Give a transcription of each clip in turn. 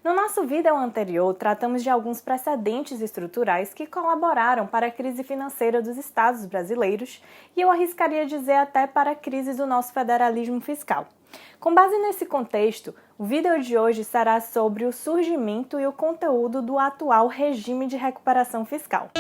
No nosso vídeo anterior, tratamos de alguns precedentes estruturais que colaboraram para a crise financeira dos estados brasileiros e eu arriscaria dizer até para a crise do nosso federalismo fiscal. Com base nesse contexto, o vídeo de hoje será sobre o surgimento e o conteúdo do atual regime de recuperação fiscal.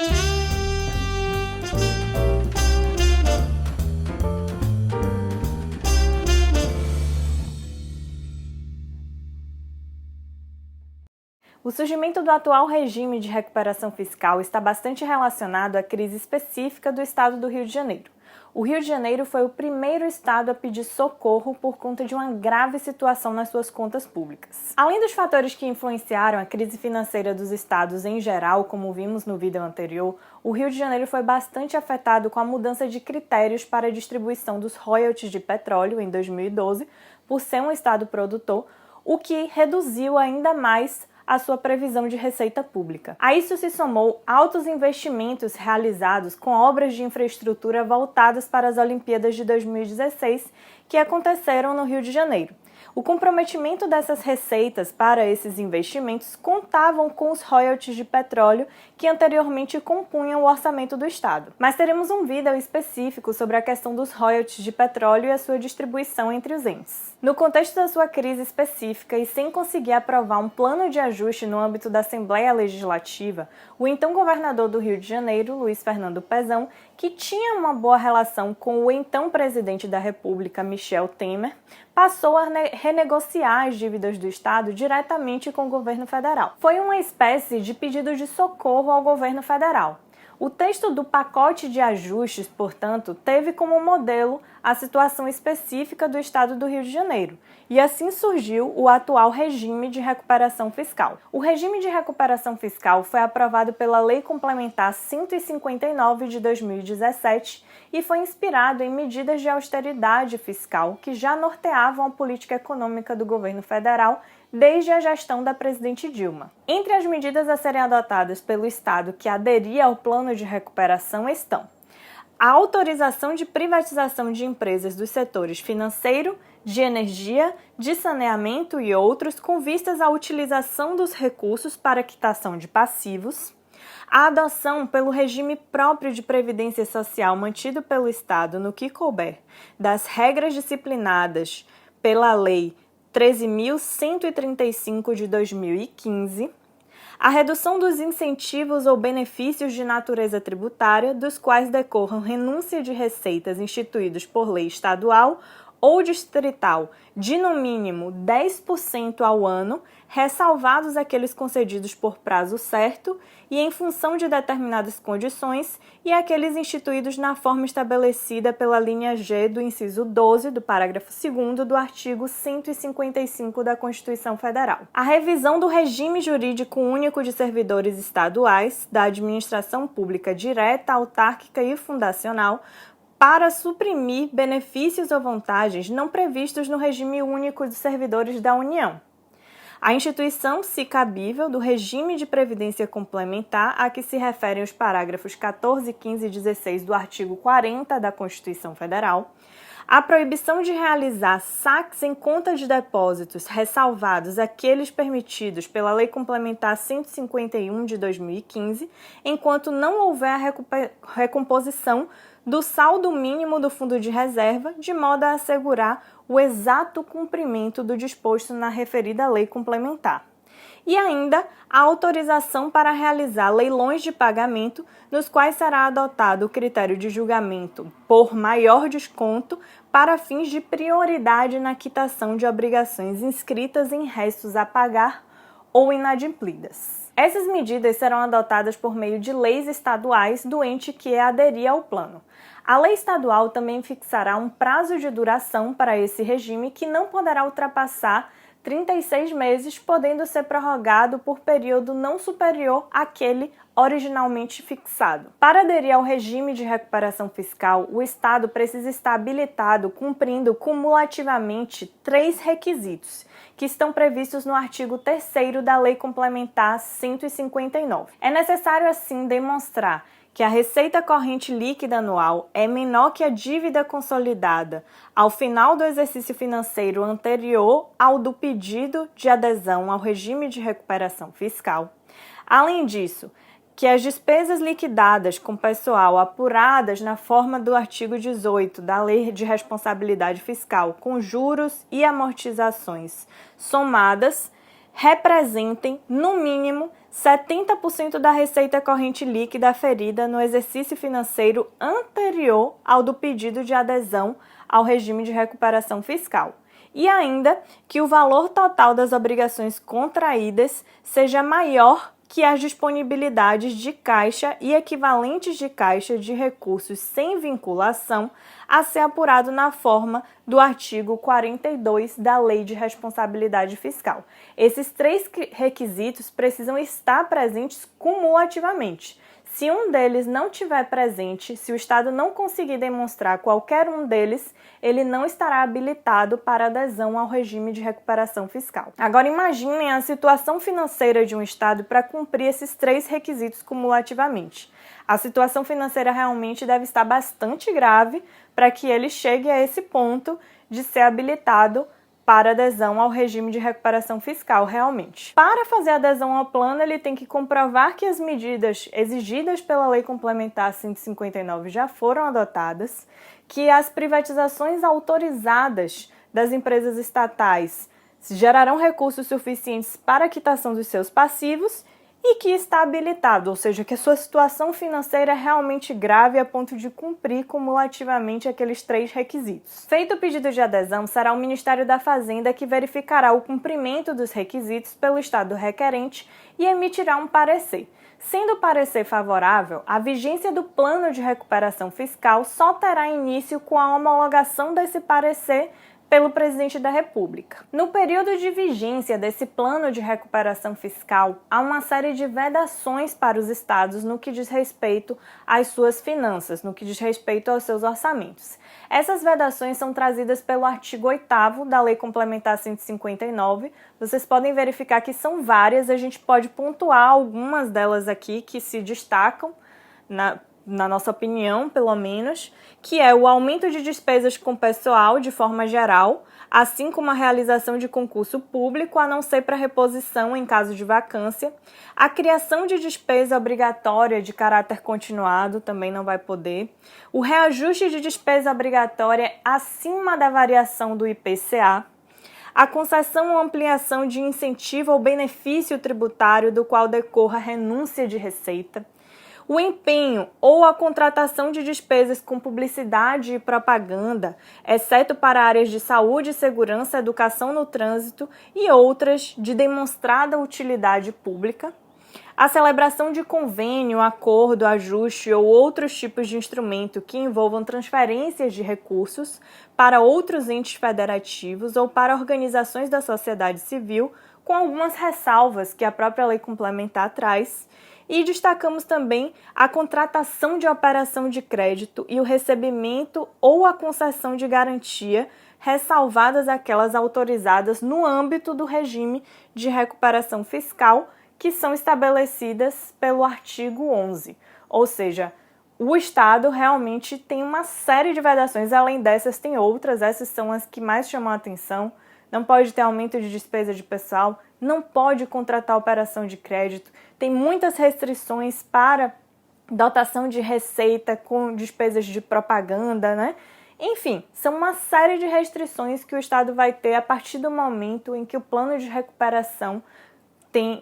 O surgimento do atual regime de recuperação fiscal está bastante relacionado à crise específica do estado do Rio de Janeiro. O Rio de Janeiro foi o primeiro estado a pedir socorro por conta de uma grave situação nas suas contas públicas. Além dos fatores que influenciaram a crise financeira dos estados em geral, como vimos no vídeo anterior, o Rio de Janeiro foi bastante afetado com a mudança de critérios para a distribuição dos royalties de petróleo em 2012, por ser um estado produtor, o que reduziu ainda mais a sua previsão de receita pública. A isso se somou altos investimentos realizados com obras de infraestrutura voltadas para as Olimpíadas de 2016, que aconteceram no Rio de Janeiro. O comprometimento dessas receitas para esses investimentos contavam com os royalties de petróleo que anteriormente compunham o orçamento do Estado. Mas teremos um vídeo específico sobre a questão dos royalties de petróleo e a sua distribuição entre os entes. No contexto da sua crise específica e sem conseguir aprovar um plano de ajuste no âmbito da Assembleia Legislativa, o então governador do Rio de Janeiro, Luiz Fernando Pezão, que tinha uma boa relação com o então presidente da República, Michel Temer, passou a renegociar as dívidas do Estado diretamente com o governo federal. Foi uma espécie de pedido de socorro ao governo federal. O texto do pacote de ajustes, portanto, teve como modelo a situação específica do Estado do Rio de Janeiro, e assim surgiu o atual regime de recuperação fiscal. O regime de recuperação fiscal foi aprovado pela Lei Complementar 159 de 2017 e foi inspirado em medidas de austeridade fiscal que já norteavam a política econômica do governo federal desde a gestão da presidente Dilma. Entre as medidas a serem adotadas pelo Estado que aderia ao plano de recuperação estão a autorização de privatização de empresas dos setores financeiro, de energia, de saneamento e outros com vistas à utilização dos recursos para quitação de passivos, a adoção pelo regime próprio de previdência social mantido pelo Estado no que couber das regras disciplinadas pela Lei 13.135 de 2015, a redução dos incentivos ou benefícios de natureza tributária dos quais decorram renúncia de receitas instituídos por lei estadual ou distrital de no mínimo 10% ao ano, ressalvados aqueles concedidos por prazo certo e em função de determinadas condições, e aqueles instituídos na forma estabelecida pela linha G do inciso 12 do parágrafo 2º do artigo 155 da Constituição Federal. A revisão do regime jurídico único de servidores estaduais, da administração pública direta, autárquica e fundacional, para suprimir benefícios ou vantagens não previstos no regime único de servidores da União. A instituição, se cabível, do regime de previdência complementar a que se referem os parágrafos 14, 15 e 16 do artigo 40 da Constituição Federal, a proibição de realizar saques em contas de depósitos, ressalvados aqueles permitidos pela Lei Complementar 151 de 2015, enquanto não houver a recomposição do saldo mínimo do fundo de reserva, de modo a assegurar o exato cumprimento do disposto na referida lei complementar. E ainda a autorização para realizar leilões de pagamento, nos quais será adotado o critério de julgamento por maior desconto para fins de prioridade na quitação de obrigações inscritas em restos a pagar ou inadimplidas. Essas medidas serão adotadas por meio de leis estaduais do ente que aderir ao plano. A lei estadual também fixará um prazo de duração para esse regime que não poderá ultrapassar 36 meses, podendo ser prorrogado por período não superior àquele originalmente fixado. Para aderir ao regime de recuperação fiscal, o Estado precisa estar habilitado cumprindo cumulativamente 3 requisitos, que estão previstos no artigo 3º da Lei Complementar 159. É necessário, assim, demonstrar que a receita corrente líquida anual é menor que a dívida consolidada ao final do exercício financeiro anterior ao do pedido de adesão ao regime de recuperação fiscal. Além disso, que as despesas liquidadas com pessoal apuradas na forma do artigo 18 da Lei de Responsabilidade Fiscal, com juros e amortizações somadas, representem, no mínimo, 70% da receita corrente líquida aferida no exercício financeiro anterior ao do pedido de adesão ao regime de recuperação fiscal. E ainda que o valor total das obrigações contraídas seja maior que as disponibilidades de caixa e equivalentes de caixa de recursos sem vinculação a ser apurado na forma do artigo 42 da Lei de Responsabilidade Fiscal. Esses três requisitos precisam estar presentes cumulativamente. Se um deles não estiver presente, se o Estado não conseguir demonstrar qualquer um deles, ele não estará habilitado para adesão ao regime de recuperação fiscal. Agora imaginem a situação financeira de um Estado para cumprir esses três requisitos cumulativamente. A situação financeira realmente deve estar bastante grave para que ele chegue a esse ponto de ser habilitado para adesão ao regime de recuperação fiscal realmente. Para fazer adesão ao plano, ele tem que comprovar que as medidas exigidas pela Lei Complementar 159 já foram adotadas, que as privatizações autorizadas das empresas estatais gerarão recursos suficientes para a quitação dos seus passivos e que está habilitado, ou seja, que a sua situação financeira é realmente grave a ponto de cumprir cumulativamente aqueles três requisitos. Feito o pedido de adesão, será o Ministério da Fazenda que verificará o cumprimento dos requisitos pelo Estado requerente e emitirá um parecer. Sendo o parecer favorável, a vigência do plano de recuperação fiscal só terá início com a homologação desse parecer pelo Presidente da República. No período de vigência desse plano de recuperação fiscal, há uma série de vedações para os estados no que diz respeito às suas finanças, no que diz respeito aos seus orçamentos. Essas vedações são trazidas pelo artigo 8º da Lei Complementar 159. Vocês podem verificar que são várias, a gente pode pontuar algumas delas aqui que se destacam na nossa opinião, pelo menos, que é o aumento de despesas com pessoal de forma geral, assim como a realização de concurso público, a não ser para reposição em caso de vacância, a criação de despesa obrigatória de caráter continuado, também não vai poder, o reajuste de despesa obrigatória acima da variação do IPCA, a concessão ou ampliação de incentivo ou benefício tributário do qual decorra renúncia de receita, o empenho ou a contratação de despesas com publicidade e propaganda, exceto para áreas de saúde, segurança, educação no trânsito e outras de demonstrada utilidade pública, a celebração de convênio, acordo, ajuste ou outros tipos de instrumento que envolvam transferências de recursos para outros entes federativos ou para organizações da sociedade civil, com algumas ressalvas que a própria lei complementar traz. E destacamos também a contratação de operação de crédito e o recebimento ou a concessão de garantia, ressalvadas aquelas autorizadas no âmbito do regime de recuperação fiscal, que são estabelecidas pelo artigo 11. Ou seja, o Estado realmente tem uma série de vedações, além dessas tem outras, essas são as que mais chamam a atenção. Não pode ter aumento de despesa de pessoal, não pode contratar operação de crédito, tem muitas restrições para dotação de receita com despesas de propaganda, né? Enfim, são uma série de restrições que o Estado vai ter a partir do momento em que o plano de recuperação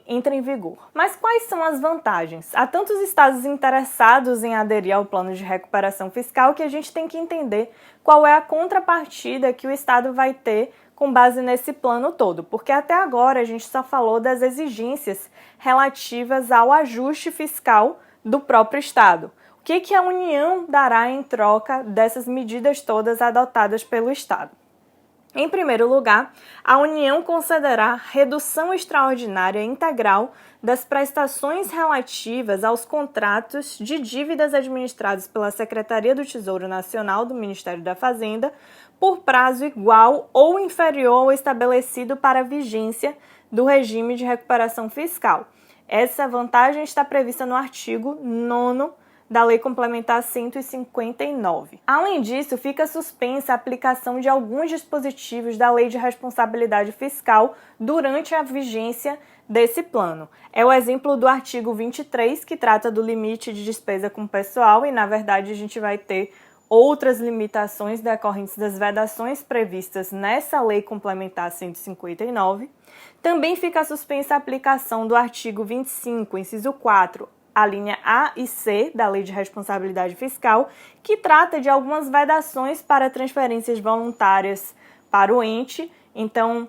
entra em vigor. Mas quais são as vantagens? Há tantos estados interessados em aderir ao plano de recuperação fiscal que a gente tem que entender qual é a contrapartida que o Estado vai ter com base nesse plano todo, porque até agora a gente só falou das exigências relativas ao ajuste fiscal do próprio Estado. O que a União dará em troca dessas medidas todas adotadas pelo Estado? Em primeiro lugar, a União concederá redução extraordinária integral das prestações relativas aos contratos de dívidas administrados pela Secretaria do Tesouro Nacional do Ministério da Fazenda por prazo igual ou inferior ao estabelecido para a vigência do regime de recuperação fiscal. Essa vantagem está prevista no artigo 9º da Lei Complementar 159. Além disso, fica suspensa a aplicação de alguns dispositivos da Lei de Responsabilidade Fiscal durante a vigência desse plano. É o exemplo do artigo 23, que trata do limite de despesa com pessoal, e na verdade a gente vai ter outras limitações decorrentes das vedações previstas nessa Lei Complementar 159. Também fica suspensa a aplicação do artigo 25, inciso 4, a linha A e C da Lei de Responsabilidade Fiscal, que trata de algumas vedações para transferências voluntárias para o ente. Então,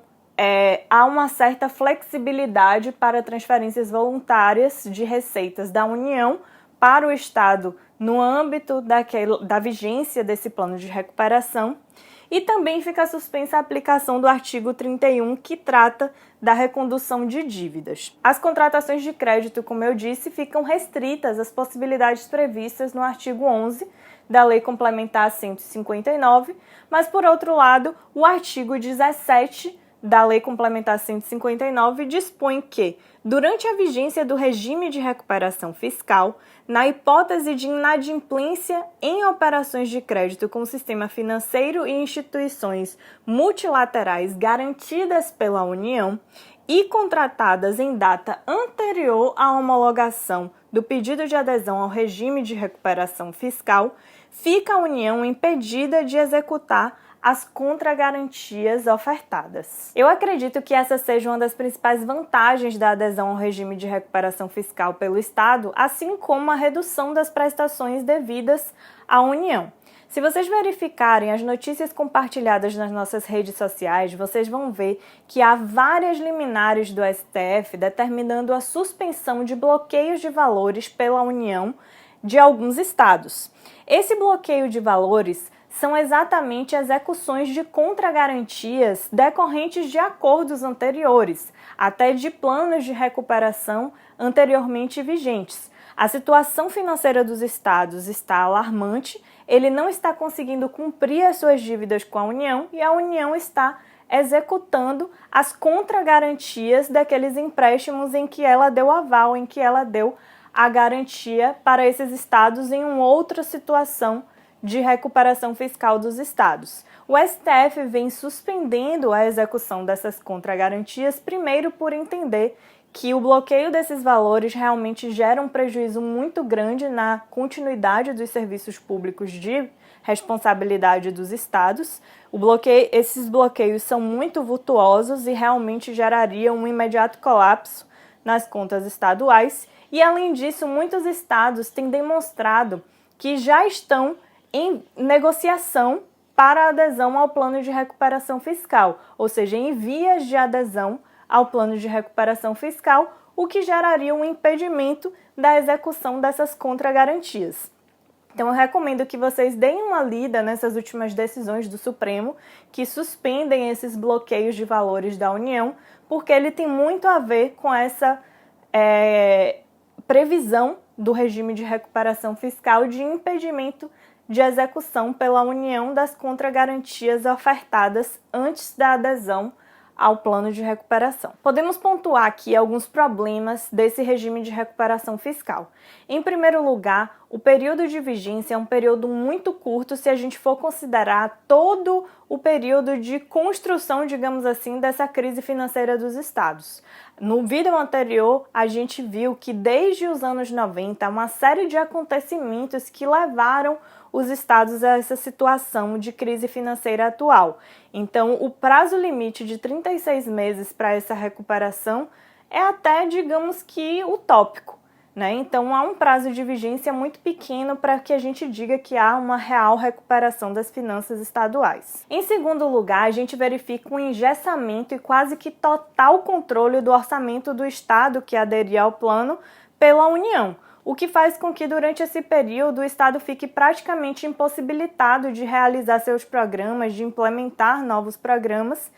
há uma certa flexibilidade para transferências voluntárias de receitas da União para o Estado no âmbito da vigência desse plano de recuperação. E também fica suspensa a aplicação do artigo 31, que trata da recondução de dívidas. As contratações de crédito, como eu disse, ficam restritas às possibilidades previstas no artigo 11 da Lei Complementar 159, mas, por outro lado, o artigo 17 da Lei Complementar 159 dispõe que, durante a vigência do regime de recuperação fiscal, na hipótese de inadimplência em operações de crédito com o sistema financeiro e instituições multilaterais garantidas pela União e contratadas em data anterior à homologação do pedido de adesão ao regime de recuperação fiscal, fica a União impedida de executar as contragarantias ofertadas. Eu acredito que essa seja uma das principais vantagens da adesão ao regime de recuperação fiscal pelo Estado, assim como a redução das prestações devidas à União. Se vocês verificarem as notícias compartilhadas nas nossas redes sociais, vocês vão ver que há várias liminares do STF determinando a suspensão de bloqueios de valores pela União de alguns estados. Esse bloqueio de valores são exatamente execuções de contragarantias decorrentes de acordos anteriores, até de planos de recuperação anteriormente vigentes. A situação financeira dos estados está alarmante, ele não está conseguindo cumprir as suas dívidas com a União e a União está executando as contragarantias daqueles empréstimos em que ela deu aval, em que ela deu a garantia para esses estados em uma outra situação de recuperação fiscal dos estados. O STF vem suspendendo a execução dessas contragarantias, primeiro por entender que o bloqueio desses valores realmente gera um prejuízo muito grande na continuidade dos serviços públicos de responsabilidade dos estados. Esses bloqueios são muito vultuosos e realmente gerariam um imediato colapso nas contas estaduais. E, além disso, muitos estados têm demonstrado que já estão em negociação para a adesão ao plano de recuperação fiscal, ou seja, em vias de adesão ao plano de recuperação fiscal, o que geraria um impedimento da execução dessas contragarantias. Então, eu recomendo que vocês deem uma lida nessas últimas decisões do Supremo, que suspendem esses bloqueios de valores da União, porque ele tem muito a ver com essa previsão do regime de recuperação fiscal de impedimento de execução pela União das contragarantias ofertadas antes da adesão ao plano de recuperação. Podemos pontuar aqui alguns problemas desse regime de recuperação fiscal. Em primeiro lugar, o período de vigência é um período muito curto se a gente for considerar todo o período de construção, digamos assim, dessa crise financeira dos estados. No vídeo anterior, a gente viu que desde os anos 90, uma série de acontecimentos que levaram os estados a essa situação de crise financeira atual. Então, o prazo limite de 36 meses para essa recuperação é até, digamos que, utópico, né? Então, há um prazo de vigência muito pequeno para que a gente diga que há uma real recuperação das finanças estaduais. Em segundo lugar, a gente verifica um engessamento e quase que total controle do orçamento do estado que aderia ao plano pela União, o que faz com que durante esse período o Estado fique praticamente impossibilitado de realizar seus programas, de implementar novos programas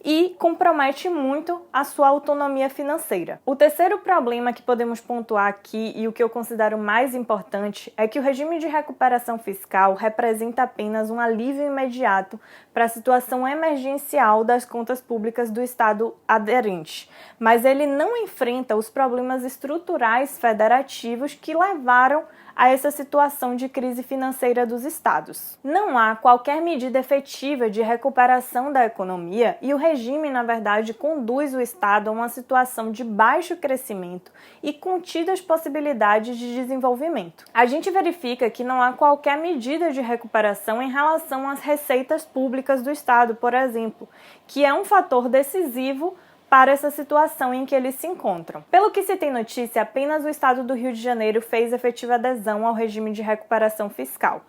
e compromete muito a sua autonomia financeira. O terceiro problema que podemos pontuar aqui e o que eu considero mais importante é que o regime de recuperação fiscal representa apenas um alívio imediato para a situação emergencial das contas públicas do Estado aderente, mas ele não enfrenta os problemas estruturais federativos que levaram a essa situação de crise financeira dos estados. Não há qualquer medida efetiva de recuperação da economia e o regime, na verdade, conduz o estado a uma situação de baixo crescimento e contidas possibilidades de desenvolvimento. A gente verifica que não há qualquer medida de recuperação em relação às receitas públicas do estado, por exemplo, que é um fator decisivo para essa situação em que eles se encontram. Pelo que se tem notícia, apenas o estado do Rio de Janeiro fez efetiva adesão ao regime de recuperação fiscal.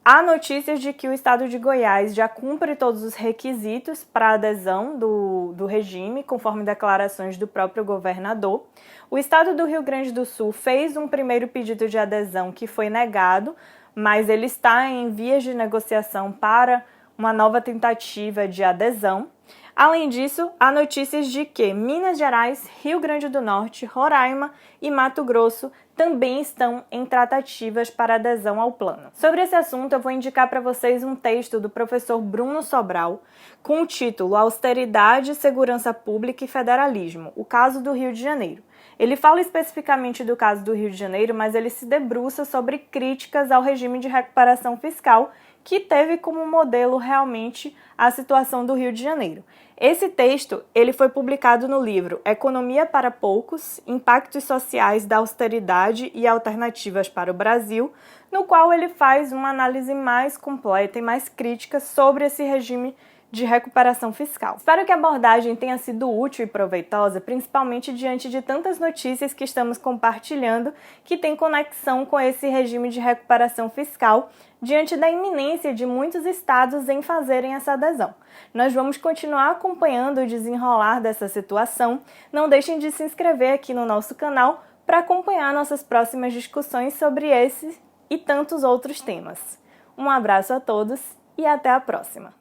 Há notícias de que o estado de Goiás já cumpre todos os requisitos para adesão do regime, conforme declarações do próprio governador. O estado do Rio Grande do Sul fez um primeiro pedido de adesão que foi negado, mas ele está em vias de negociação para uma nova tentativa de adesão. Além disso, há notícias de que Minas Gerais, Rio Grande do Norte, Roraima e Mato Grosso também estão em tratativas para adesão ao plano. Sobre esse assunto, eu vou indicar para vocês um texto do professor Bruno Sobral com o título Austeridade, Segurança Pública e Federalismo, o caso do Rio de Janeiro. Ele fala especificamente do caso do Rio de Janeiro, mas ele se debruça sobre críticas ao regime de recuperação fiscal que teve como modelo realmente a situação do Rio de Janeiro. Esse texto ele foi publicado no livro Economia para Poucos, Impactos Sociais da Austeridade e Alternativas para o Brasil, no qual ele faz uma análise mais completa e mais crítica sobre esse regime de recuperação fiscal. Espero que a abordagem tenha sido útil e proveitosa, principalmente diante de tantas notícias que estamos compartilhando que têm conexão com esse regime de recuperação fiscal, diante da iminência de muitos estados em fazerem essa adesão. Nós vamos continuar acompanhando o desenrolar dessa situação. Não deixem de se inscrever aqui no nosso canal para acompanhar nossas próximas discussões sobre esse e tantos outros temas. Um abraço a todos e até a próxima!